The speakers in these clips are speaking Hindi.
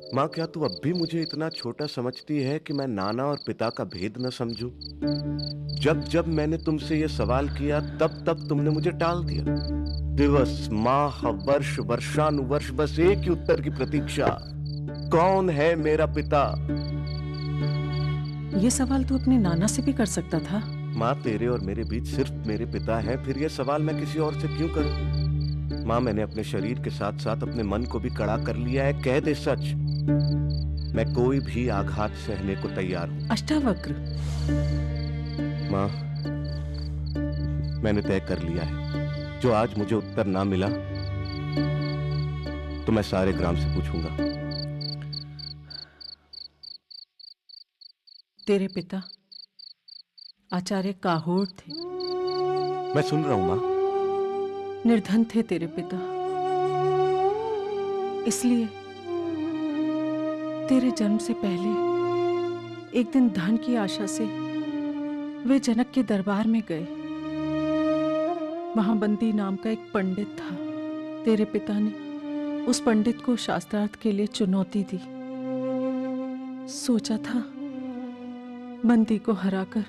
माँ, क्या तू अब भी मुझे इतना छोटा समझती है कि मैं नाना और पिता का भेद न समझूं? जब जब मैंने तुमसे ये सवाल किया तब तब तुमने मुझे टाल दिया। दिवस, माह, वर्ष, वर्षानुवर्ष बस एक ही उत्तर की प्रतीक्षा। कौन है मेरा पिता? ये सवाल तू अपने नाना से भी कर सकता था। माँ, तेरे और मेरे बीच सिर्फ मेरे पिता हैं, फिर ये सवाल मैं किसी और से क्यों करूं? माँ, मैंने अपने शरीर के साथ साथ अपने मन को भी कड़ा कर लिया है। कह दे सच। मैं कोई भी आघात सहने को तैयार हूं। अष्टावक्र, माँ, मैंने तय कर लिया है, जो आज मुझे उत्तर ना मिला तो मैं सारे ग्राम से पूछूंगा। तेरे पिता आचार्य काहोड़ थे। मैं सुन रहा हूं माँ। निर्धन थे तेरे पिता, इसलिए तेरे जन्म से पहले एक दिन धन की आशा से वे जनक के दरबार में गए। वहां बंदी नाम का एक पंडित था। तेरे पिता ने उस पंडित को शास्त्रार्थ के लिए चुनौती दी। सोचा था बंदी को हराकर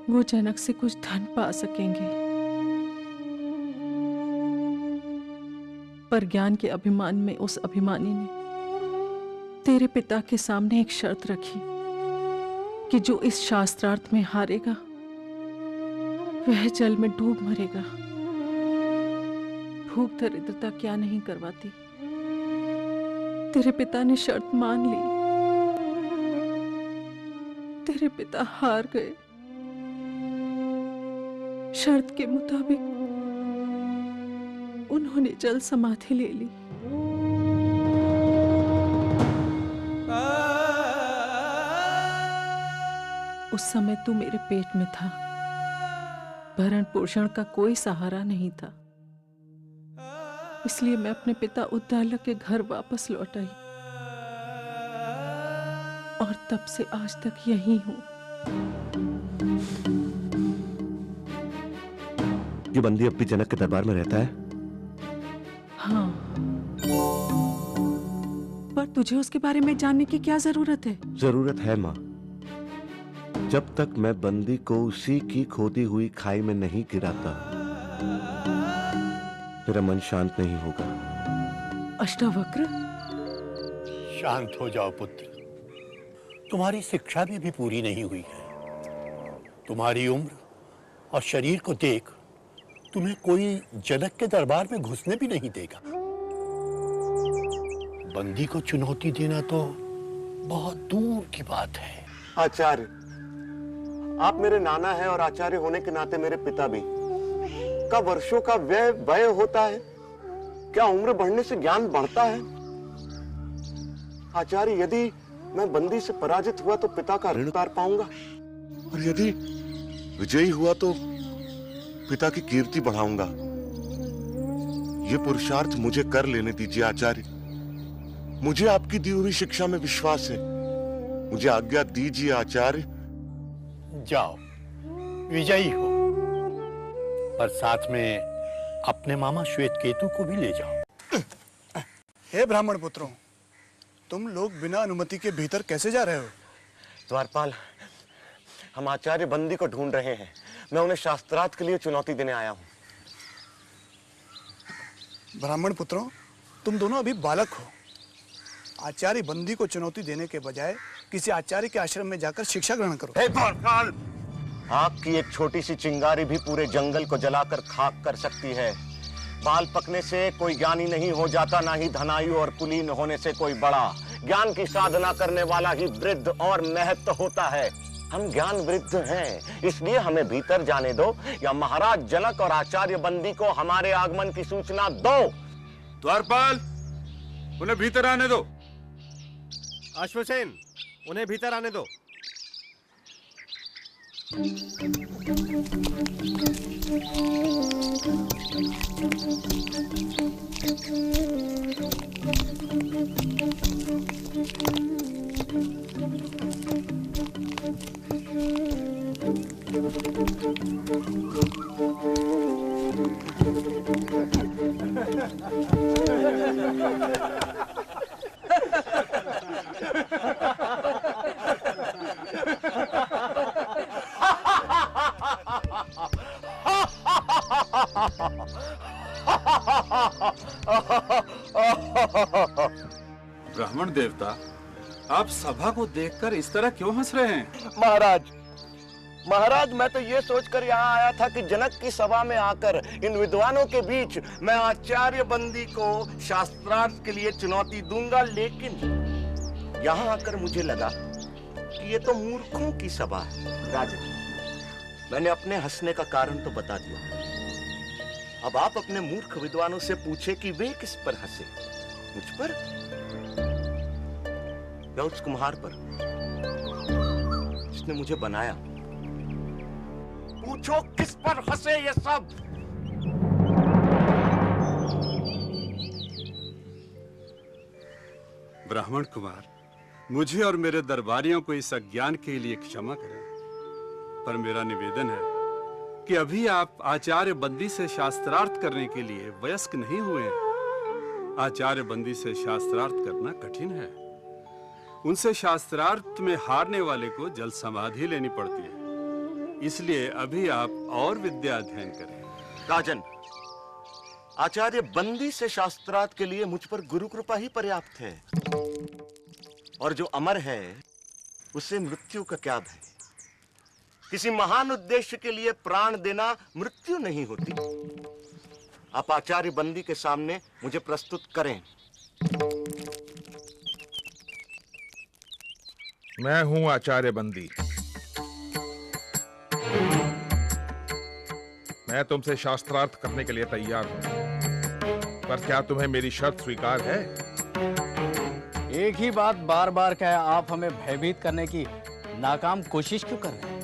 वो जनक से कुछ धन पा सकेंगे, पर ज्ञान के अभिमान में उस अभिमानी ने तेरे पिता के सामने एक शर्त रखी कि जो इस शास्त्रार्थ में हारेगा वह जल में डूब मरेगा। भूख दरिद्रता क्या नहीं करवाती। तेरे पिता ने शर्त मान ली। तेरे पिता हार गए। शर्त के मुताबिक उन्होंने जल समाधि ले ली। उस समय तू मेरे पेट में था। भरण पोषण का कोई सहारा नहीं था, इसलिए मैं अपने पिता उद्दालक के घर वापस लौट आई और तब से आज तक यहीं हूं। ये बंदी अब भी जनक के दरबार में रहता है? हाँ, पर तुझे उसके बारे में जानने की क्या जरूरत है? जरूरत है माँ। जब तक मैं बंदी को उसी की खोदी हुई खाई में नहीं गिराता, मेरा मन शांत नहीं होगा। अष्टावक्र, शांत हो जाओ पुत्र। तुम्हारी शिक्षा भी पूरी नहीं हुई है। तुम्हारी उम्र और शरीर को देख तुम्हें कोई जनक के दरबार में घुसने भी नहीं देगा। बंदी को चुनौती देना तो बहुत दूर की बात है। आचार्य, आप मेरे नाना हैं और आचार्य होने के नाते मेरे पिता भी। क्या वर्षों का व्यय होता है? क्या उम्र बढ़ने से ज्ञान बढ़ता है? आचार्य, यदि मैं बंदी से पराजित हुआ तो पिता का ऋण उतार पाऊंगा, और यदि विजयी हुआ तो पिता की कीर्ति बढ़ाऊंगा। ये पुरुषार्थ मुझे कर लेने दीजिए आचार्य। मुझे आपकी दी हुई शिक्षा में विश्वास है। मुझे आज्ञा दीजिए आचार्य। जाओ, विजयी हो, पर साथ में अपने मामा श्वेतकेतु को भी ले जाओ। हे ब्राह्मण पुत्रों, तुम लोग बिना अनुमति के भीतर कैसे जा रहे हो? द्वारपाल, हम आचार्य बंदी को ढूंढ रहे हैं। मैं उन्हें शास्त्रार्थ के लिए चुनौती देने आया हूं। ब्राह्मण पुत्रों, तुम दोनों अभी बालक हो। आचार्य बंदी को चुनौती देने के बजाय किसी आचार्य के आश्रम में जाकर शिक्षा ग्रहण करो। हे द्वारपाल, आग की एक छोटी सी चिंगारी भी पूरे जंगल को जलाकर खाक कर सकती है। बाल पकने से कोई ज्ञानी नहीं हो जाता, ना ही धनायु और कुलीन होने से कोई बड़ा। ज्ञान की साधना करने वाला ही वृद्ध और महत्व होता है। हम ज्ञान वृद्ध हैं, इसलिए हमें भीतर जाने दो, या महाराज जनक और आचार्य बंदी को हमारे आगमन की सूचना दो। द्वारपाल, उन्हें भीतर आने दो। अश्वसेन, उन्हें भीतर आने दो। ब्राह्मण देवता, आप सभा को देखकर इस तरह क्यों हंस रहे हैं? महाराज, मैं तो ये सोचकर यहाँ आया था कि जनक की सभा में आकर इन विद्वानों के बीच मैं आचार्य बंदी को शास्त्रार्थ के लिए चुनौती दूंगा, लेकिन यहाँ आकर मुझे लगा कि ये तो मूर्खों की सभा है। राजन, मैंने अपने हंसने का कारण तो बता दिया। अब आप अपने मूर्ख विद्वानों से पूछे कि वे किस पर हंसे, मुझ पर या उस कुम्हार पर जिसने मुझे बनाया? पूछो किस पर हंसे ये सब? ब्राह्मण कुमार, मुझे और मेरे दरबारियों को इस अज्ञान के लिए क्षमा करें, पर मेरा निवेदन है कि अभी आप आचार्य बंदी से शास्त्रार्थ करने के लिए वयस्क नहीं हुए हैं। आचार्य बंदी से शास्त्रार्थ करना कठिन है। उनसे शास्त्रार्थ में हारने वाले को जल समाधि लेनी पड़ती है। इसलिए अभी आप और विद्या अध्ययन करें। राजन, आचार्य बंदी से शास्त्रार्थ के लिए मुझ पर गुरु कृपा ही पर्याप्त है, और जो अमर है उसे मृत्यु का क्या भय? किसी महान उद्देश्य के लिए प्राण देना मृत्यु नहीं होती। आप आचार्य बंदी के सामने मुझे प्रस्तुत करें। मैं हूं आचार्य बंदी। मैं तुमसे शास्त्रार्थ करने के लिए तैयार हूं, पर क्या तुम्हें मेरी शर्त स्वीकार है? एक ही बात बार बार क्या आप हमें भयभीत करने की नाकाम कोशिश क्यों कर रहे हैं?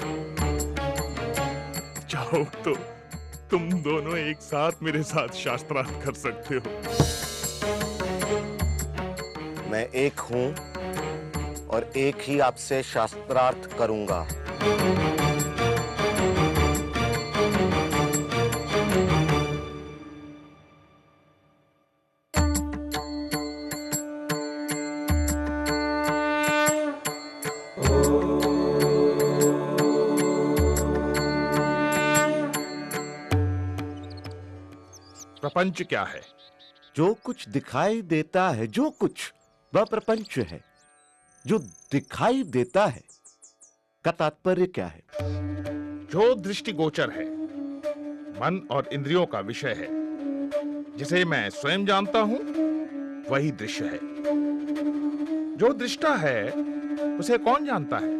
चाहो तो तुम दोनों एक साथ मेरे साथ शास्त्रार्थ कर सकते हो। मैं एक हूं और एक ही आपसे शास्त्रार्थ करूंगा। प्रपंच क्या है? जो कुछ दिखाई देता है, जो कुछ, वह प्रपंच है। जो दिखाई देता है का तात्पर्य क्या है? जो दृष्टिगोचर है, मन और इंद्रियों का विषय है, जिसे मैं स्वयं जानता हूं, वही दृश्य है। जो दृष्टा है उसे कौन जानता है?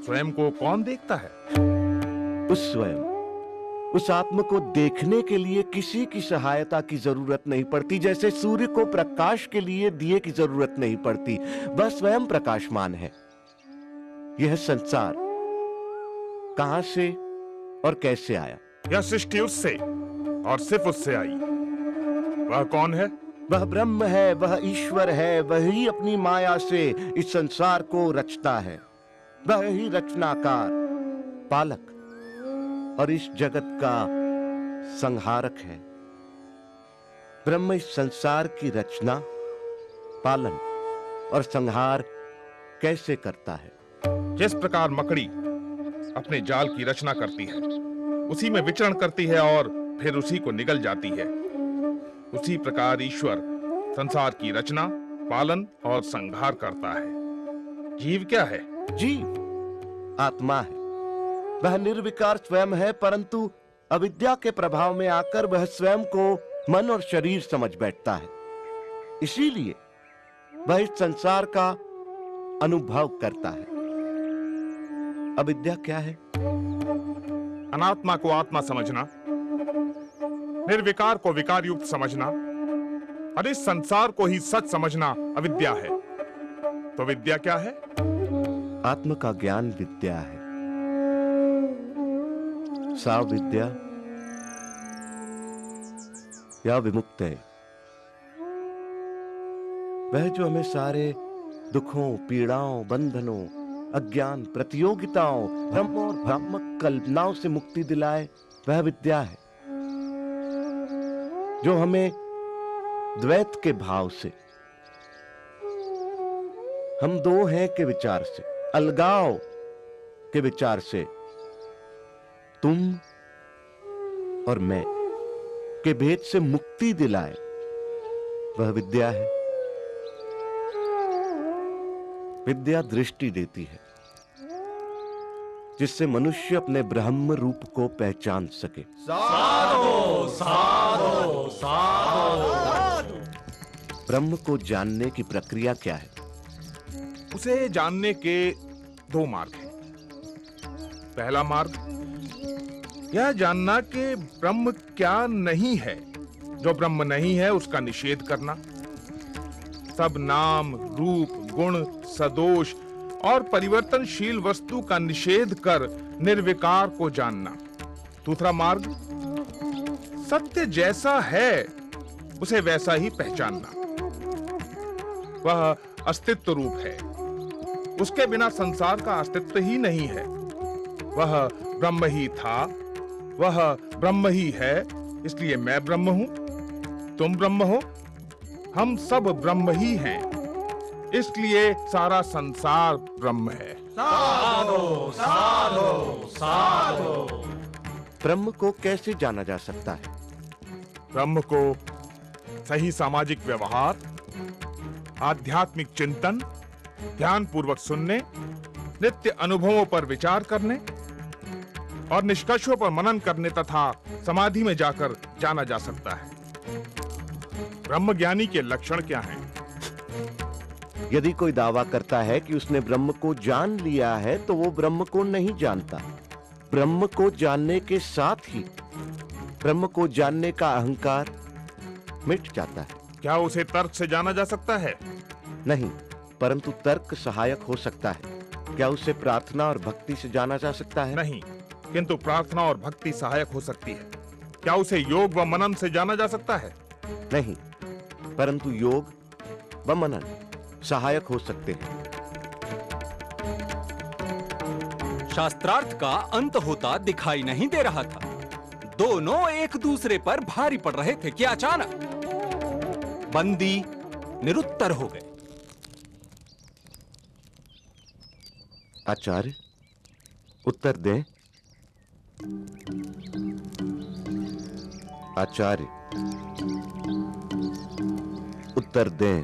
स्वयं को कौन देखता है? उस स्वयं, उस आत्म को देखने के लिए किसी की सहायता की जरूरत नहीं पड़ती। जैसे सूर्य को प्रकाश के लिए दिए की जरूरत नहीं पड़ती, वह स्वयं प्रकाशमान है। यह संसार कहां से और कैसे आया? यह सृष्टि उससे और सिर्फ उससे आई। वह कौन है? वह ब्रह्म है, वह ईश्वर है। वही अपनी माया से इस संसार को रचता है। वह ही रचनाकार, पालक और इस जगत का संहारक है। ब्रह्म इस संसार की रचना, पालन और संहार कैसे करता है? जिस प्रकार मकड़ी अपने जाल की रचना करती है, उसी में विचरण करती है और फिर उसी को निगल जाती है, उसी प्रकार ईश्वर संसार की रचना, पालन और संहार करता है। जीव क्या है? जीव आत्मा है। वह निर्विकार स्वयं है, परंतु अविद्या के प्रभाव में आकर वह स्वयं को मन और शरीर समझ बैठता है। इसीलिए वह इस संसार का अनुभव करता है। अविद्या क्या है? अनात्मा को आत्मा समझना, निर्विकार को विकार युक्त समझना और इस संसार को ही सच समझना अविद्या है। तो विद्या क्या है? आत्म का ज्ञान विद्या है। सा विद्या या विमुक्त है वह जो हमें सारे दुखों, पीड़ाओं, बंधनों, अज्ञान, प्रतियोगिताओं, भ्रम और भ्रामक कल्पनाओं से मुक्ति दिलाए, वह विद्या है। जो हमें द्वैत के भाव से, हम दो हैं के विचार से, अलगाव के विचार से, तुम और मैं के भेद से मुक्ति दिलाए, वह विद्या है। विद्या दृष्टि देती है, जिससे मनुष्य अपने ब्रह्म रूप को पहचान सके। साधो साधो साधो। ब्रह्म को जानने की प्रक्रिया क्या है? उसे जानने के दो मार्ग हैं। पहला मार्ग यह जानना कि ब्रह्म क्या नहीं है। जो ब्रह्म नहीं है उसका निषेध करना। सब नाम, रूप, गुण, सदोष और परिवर्तनशील वस्तु का निषेध कर निर्विकार को जानना। दूसरा मार्ग सत्य जैसा है उसे वैसा ही पहचानना। वह अस्तित्व रूप है, उसके बिना संसार का अस्तित्व ही नहीं है। वह ब्रह्म ही था, वह ब्रह्म ही है, इसलिए मैं ब्रह्म हूं, तुम ब्रह्म हो, हम सब ब्रह्म ही हैं, इसलिए सारा संसार ब्रह्म है। साधो साधो साधो। ब्रह्म को कैसे जाना जा सकता है? ब्रह्म को सही सामाजिक व्यवहार, आध्यात्मिक चिंतन, ध्यान पूर्वक सुनने, नित्य अनुभवों पर विचार करने और निष्कर्षों पर मनन करने तथा समाधि में जाकर जाना जा सकता है। ब्रह्म ज्ञानी के लक्षण क्या हैं? यदि कोई दावा करता है कि उसने ब्रह्म को जान लिया है तो वो ब्रह्म को नहीं जानता। ब्रह्म को जानने के साथ ही ब्रह्म को जानने का अहंकार मिट जाता है। क्या उसे तर्क से जाना जा सकता है? नहीं, परंतु तर्क सहायक हो सकता है। क्या उसे प्रार्थना और भक्ति से जाना जा सकता है? नहीं, किंतु प्रार्थना और भक्ति सहायक हो सकती है। क्या उसे योग व मनन से जाना जा सकता है? नहीं, परंतु योग व मनन सहायक हो सकते हैं। शास्त्रार्थ का अंत होता दिखाई नहीं दे रहा था। दोनों एक दूसरे पर भारी पड़ रहे थे कि अचानक बंदी निरुत्तर हो गए। आचार्य, उत्तर दें। आचार्य, उत्तर दें।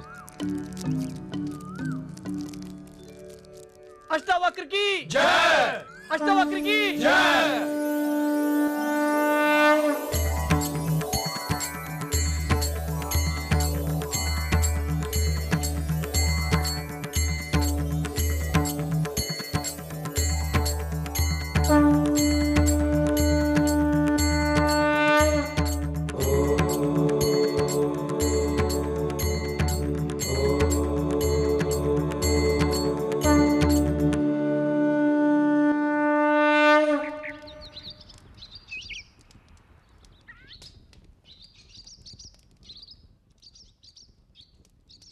अष्टावक्र की जय! अष्टावक्र की जय!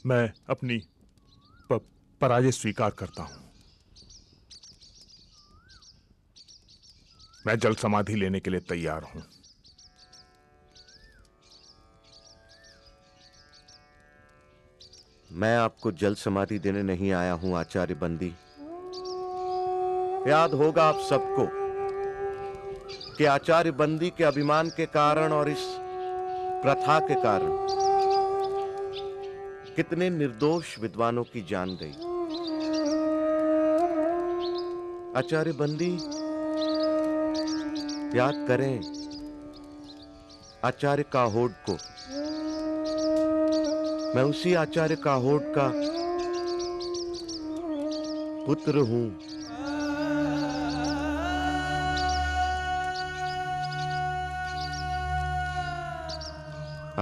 मैं अपनी पराजय स्वीकार करता हूं। मैं जल समाधि लेने के लिए तैयार हूं। मैं आपको जल समाधि देने नहीं आया हूं आचार्य बंदी। याद होगा आप सबको कि आचार्य बंदी के अभिमान के कारण और इस प्रथा के कारण कितने निर्दोष विद्वानों की जान गई। आचार्य बंदी, याद करें आचार्य काहोड को। मैं उसी आचार्य काहोड का पुत्र हूं।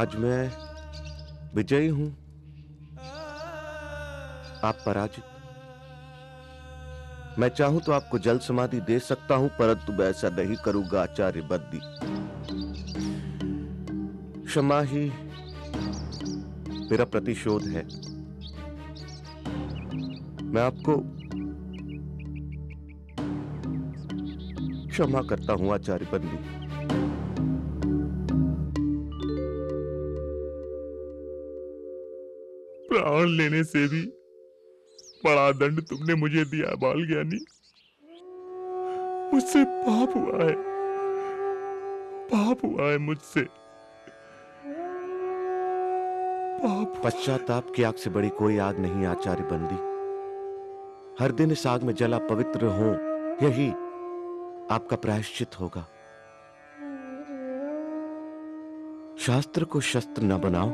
आज मैं विजयी हूं, आप पराजित। मैं चाहूं तो आपको जल समाधि दे सकता हूं, परंतु मैं ऐसा नहीं करूंगा आचार्य बंदी। क्षमा ही मेरा प्रतिशोध है। मैं आपको क्षमा करता हूं आचार्य बंदी। प्राण लेने से भी बड़ा दंड तुमने मुझे दिया बाल ज्ञानी। मुझसे पाप हुआ है, पाप हुआ है मुझसे। पश्चाताप की आग से बड़ी कोई आग नहीं आचार्य बंदी। हर दिन इस आग में जला पवित्र हो, यही आपका प्रायश्चित होगा। शास्त्र को शस्त्र न बनाओ।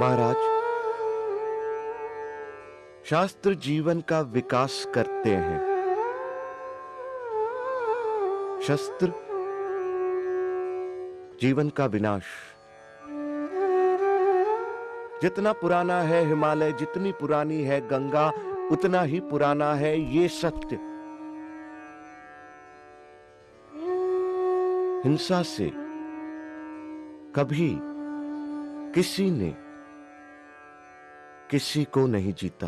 महाराज, शास्त्र जीवन का विकास करते हैं, शस्त्र जीवन का विनाश। जितना पुराना है हिमालय, जितनी पुरानी है गंगा, उतना ही पुराना है ये सत्य। हिंसा से कभी किसी ने किसी को नहीं जीता।